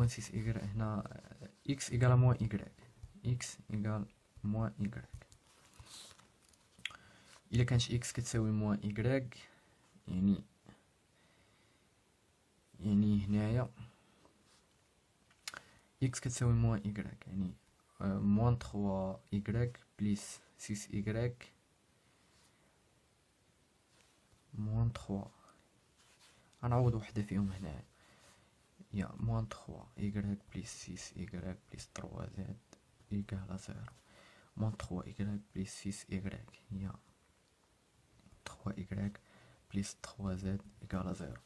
موان 6 إيكغيك هنا إكس إيكال موان إيكغيك، إكس إيكال موان إيكغيك. إلا كانت إكس كتساوي موان إيكغيك يعني هنايا إكس كتساوي موان إيكغيك، يعني موان 3 إيكغيك بليس 6 إيكغيك موان 3. غنعوض وحدة فيهم هنايا، يا موان 3 إيكغيك بليس 6 إيكغيك بليس 3 زد إيكال 0. موان 3 إيكغيك بليس 6 إيكغيك هي 3 إيكغيك بليس 3 زد إيكال 0.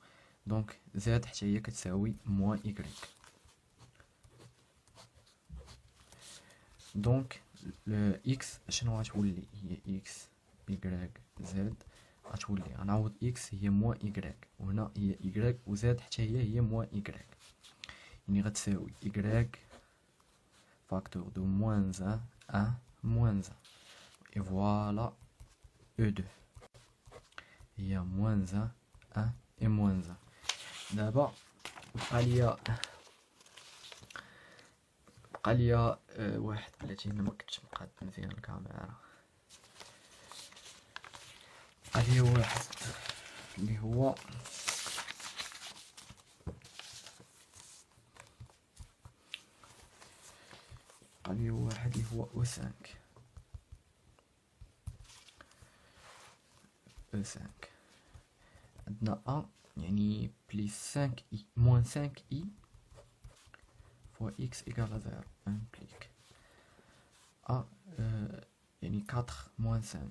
دونك زد حتى هي كتساوي موان إيكغيك. دونك إكس شنو غتولي؟ هي إكس إيكغيك زد غتولي، غنعوض إكس هي موان إيكغيك، وهنا هي إيكغيك وزد حتى هي موان إيكغيك، يعني غتساوي إيكغيك فاكتور دو موان ان موان ان et voilà E2 هي موان ان et موان ان. دابا بقى ليا واحد بلاتي انا مكنتش مقاد مزيان الكاميرا. بقى ليا واحد اللي هو O5 عندنا أ يعني بليس 5 إي موان 5 إي فوا إكس إيكال 0 امبليك أ يعني 4 موان 5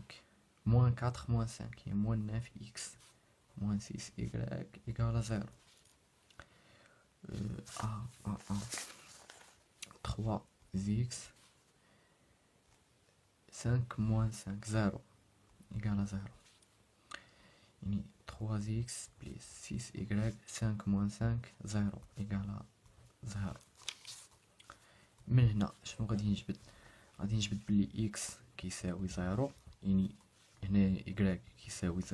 موان 4 موان 5 هي موان 9 إكس موان 6 إيكغيك إيكال 0. أ 3 زيكس 5 موان 5 0 إيكال 0، يعني 3x بليس 6y 5 موان 5 0 إيكال 0. من هنا شنو غادي نجبد؟ غادي نجبد بلي x كيساوي 0، يعني هنا y كيساوي 0،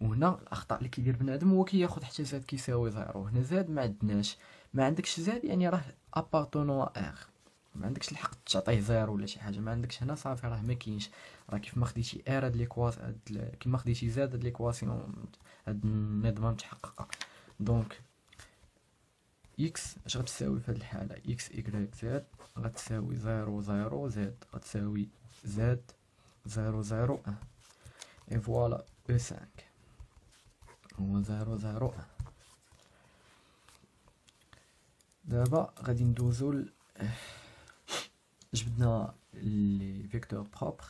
وهنا الاخطاء اللي كيدير بنادم هو كياخد حتى زاد كيساوي 0. هنا زاد ما عندناش، ما عندكش زاد يعني راه ابارطونون ا ما عندكش الحق تعطيه 0 ولا شي حاجه، ما عندكش هنا صافي راه ما كاينش. راه كيف ما خديتي ار هاد ليكواس كيما خديتي زاد هاد ليكواسيون هاد النظام متحققه. دونك اكس اش غتساوي في هاد الحاله؟ اكس ايكغيك زد غتساوي 0 0 زد غتساوي زد 0 0 1 اي فوالا او 5 هو 0 0 1. دابا غادي ندوزو جبدنا لي فيكتور بروبر،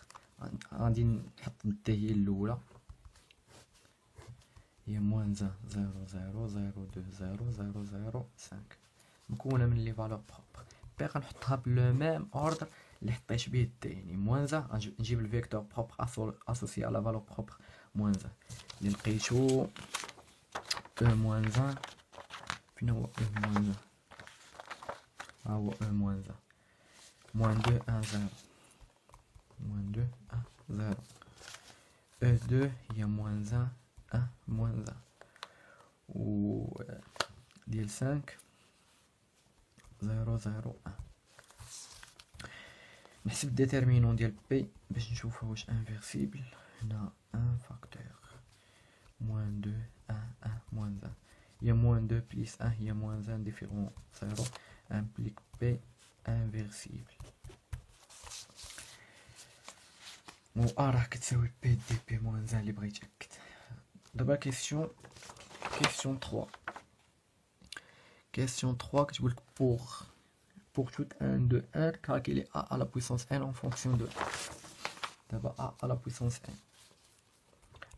غادي نحط الدي هي الاولى هي موان 0 0 0 0 2 0 0 0 5 مكونه من لي فالور بروبر. بي غنحطها بلو ميم اوردر اللي حطيت به الدي، يعني موان 0 نجيب الفيكتور بروبر اسوسي على فالور بروبر موان 0 اللي لقيتو او موان 1. فين هو او موان 1؟ ها هو او موان 0 موان 2 1 0 موان 2 1 0 او 2 هي موان 1 1 موان 1 و ديال 5 0 0 1. نحسب الديتيرمينون ديال بي باش نشوفها واش انفيرسيبل. هنا 1 فاكتور موان 2 1 1 موان 1 هي موان 2 بليس 1 هي موان 1 ديفيرون 0 امبليك بي انفيرسيبل و راه كتساوي بي دي بي موان 1 اللي بغيت نتاكد. دابا كيسيون 3 كتقول لك pour tout n de n calculer a à la puissance n en fonction de d'abord a à la puissance n.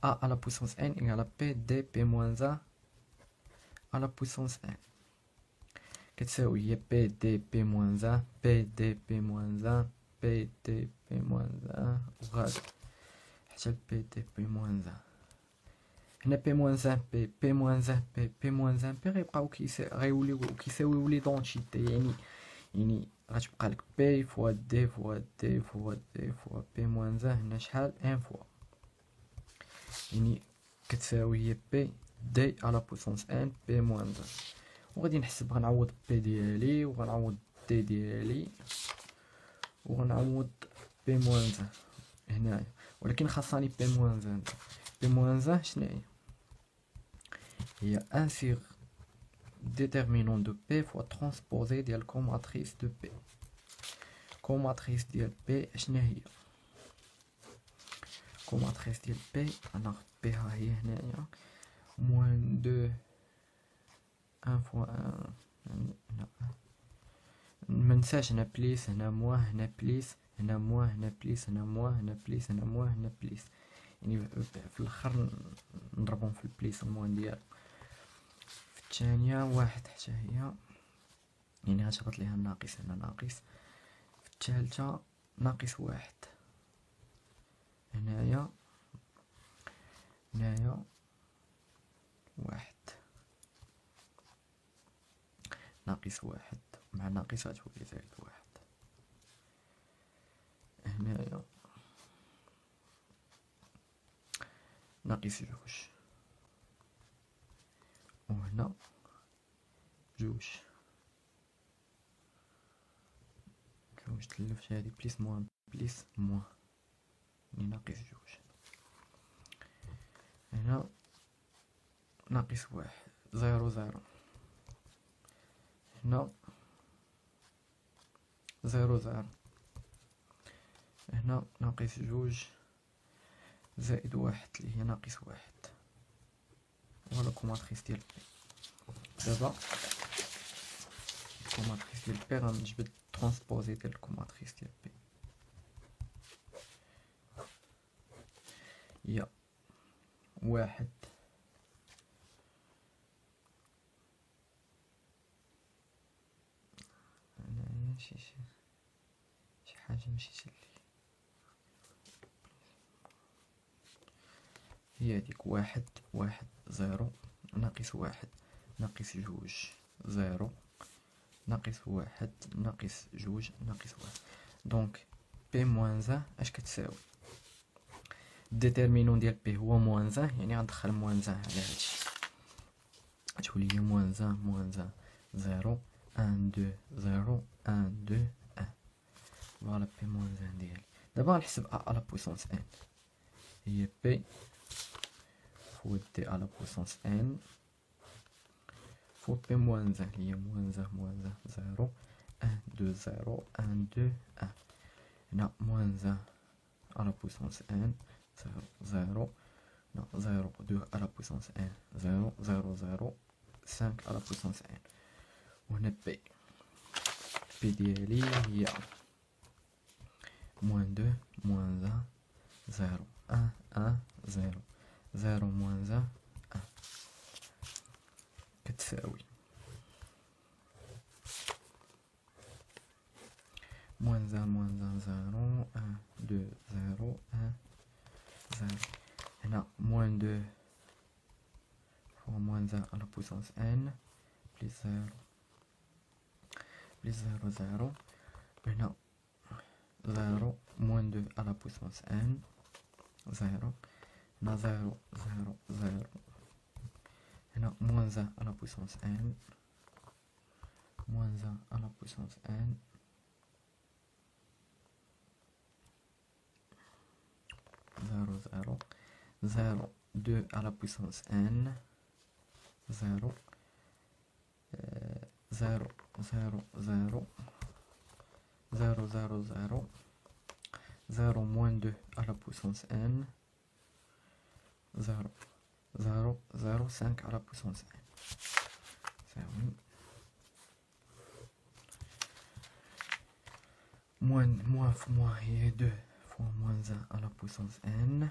A à la puissance n égale à p dp moins 1 à la puissance n. كتساوي هي p dp moins 1 p dp moins 1 p dp moins 1 وغادي حتى p dp moins 1. هنا p moins 1 p moins 1 p moins 1 p غيبقاو غيوليو كيساويو لي دونتيتي، يعني غتبقى لك بي فوا دي فوا دي فوا دي فوا بي موان 1 هنا شحال ان فوا، يعني كتساوي هي بي دي على بويسونس ان بي موان 1. وغادي نحسب، غنعوض بي ديالي وغنعوض دي ديالي وغنعوض بي موان زان هنايا، ولكن خاصني بي موان زان. بي موان زان شناهي؟ هي ان سيغ déterminant de P fois transposé ديال comatrice de P. comatrice ديال P شنو هي؟ comatrice ديال P غناخد P ها هي هنايا موان دو 1 فوا 1 يعني هنا منساش هنا بليس هنا موا هنا بليس هنا موا هنا بليس هنا موا هنا بليس هنا موا هنا بليس، يعني في الاخر نضربهم في البليس الموان ديال. في الثانية واحد حتى هي، يعني غتهبط ليها الناقص هنا ناقص. في الثالثة ناقص واحد هنايا واحد ناقص واحد مع ناقص غتولي زائد واحد هنايا ناقص جوج وهنا جوج تلفت هادي بليس موان بليس موان يعني ناقص جوج. هنا ناقص واحد زيرو زيرو، هنا زيرو زيرو، هنا ناقص جوج زائد واحد اللي هي ناقص واحد. فوالا كوماتريس ديال بي. دابا كوماتريس ديال بي غنجبد ترونسبوزي ديال الكوماتريس ديال بي هي واحد هنايا شي حاجة مشيت لي، هي هاديك واحد زيرو ناقص واحد ناقص جوج زيرو ناقص واحد ناقص جوج ناقص واحد. دونك بي موان زان اش كتساوي؟ الديتيرمينون ديال بي هو موان زان، يعني غندخل موان زان على هادشي تولي هي موان زان زيرو ان دو زيرو ان دو ان. فوالا بي موان زان ديالي. دابا غنحسب ا على بويسونس ان هي بي فوا دي على بويسونس ان فوا بي موان زان هي موان زان زيرو ان دو زيرو ان دو ان. هنا موان زان على بويسونس ان زيرو زيرو دو على بويسونس ان زيرو زيرو زيرو 5 على بويسونس ان. وهنا بي ديالي هي موان دو موان زان زيرو ان زيرو زيرو موان زان ان كتساوي موان زان زيرو ان دو زيرو ان زيرو. هنا موان دو فوا موان زان على بويسونس ان بليس زيرو زيرو. هنا زيرو موان دو على بويسونس ان زيرو. هنا زيرو زيرو زيرو. هنا موان زان على بويسونس ان موان زان على بويسونس ان زيرو زيرو زيرو دو على بويسونس ان زيرو زيرو زيرو زيرو زيرو زيرو زيرو زيرو موان دو على بويسونس ان زيرو زيرو زيرو 5 على بويسونس ان يساوي موان في موان هي دو فوا موان زان على بويسونس ان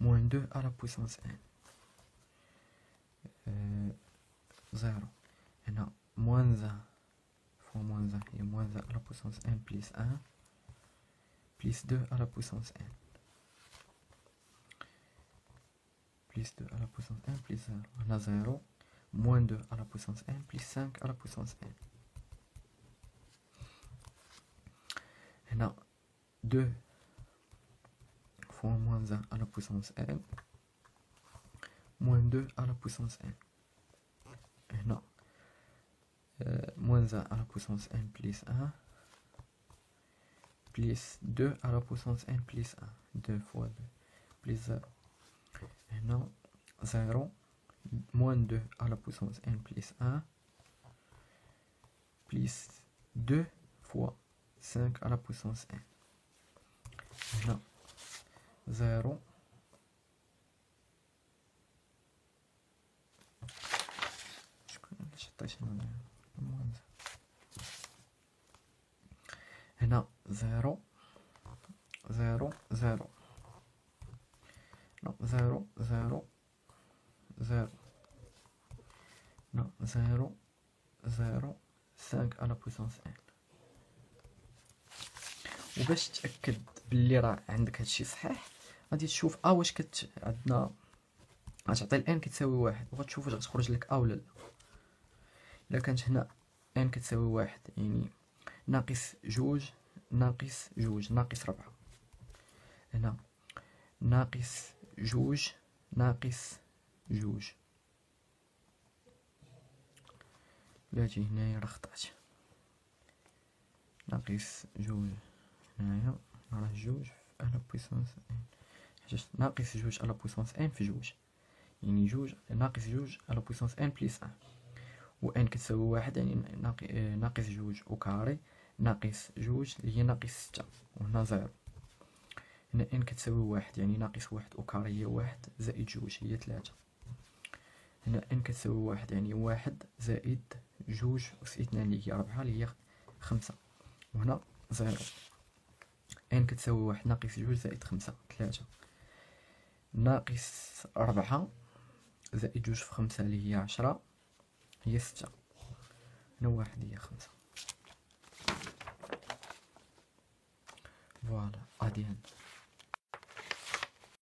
موان دو على بويسونس ان زيرو. هنا موان زان فوا موان زان هي موان زان على بويسونس ان بليس ان بليس دو على بويسونس ان بليس دو على بويسونس ان بليس زيرو. هنا زيرو موان دو على بويسونس ان بليس 5 على بويسونس ان. هنا دو فوا موان زان على بويسونس ان موان دو على بويسونس ان هنا moins 1 à la puissance n plus 1 plus 2 à la puissance n plus 1. 2 fois 2 plus 0. هنا 0 moins 2 à la puissance n plus 1 plus 2 fois 5 à la puissance n. هنا 0 هنا 0 0 0 non 0 0 0 non 0 0 5 à la puissance n. وباش تتاكد باللي راه عندك هادشي صحيح غادي تشوف واش عندنا غتعطي الان كتساوي 1 وغتشوف واش غتخرج لك ولا لا. الا كانت هنا ان كتساوي 1 يعني ناقص جوج ناقص جوج ناقص 4. هنا ناقص جوج ناقص جوج. بلاتي هنايا راه خطأت. ناقص جوج هنايا راه جوج على بويسونس ان. حيت ناقص جوج على بويسونس ان في جوج يعني جوج ناقص جوج على بويسونس ان بليس ان. و ان كتساوي 1 يعني ناقص جوج وكاري ناقص جوج اللي هي ناقص 6 وهنا 0. هنا ان كتساوي 1 يعني ناقص 1 وكاري هي 1 زائد جوج هي 3. هنا ان كتساوي 1 يعني 1 زائد جوج أس 2 اللي هي 4 اللي هي 5. وهنا 0. ان كتساوي 1 ناقص جوج زائد 5 3 ناقص 4 زائد جوج في 5 اللي هي 10 هي 6. هنا 1 هي 5. فوالا غادي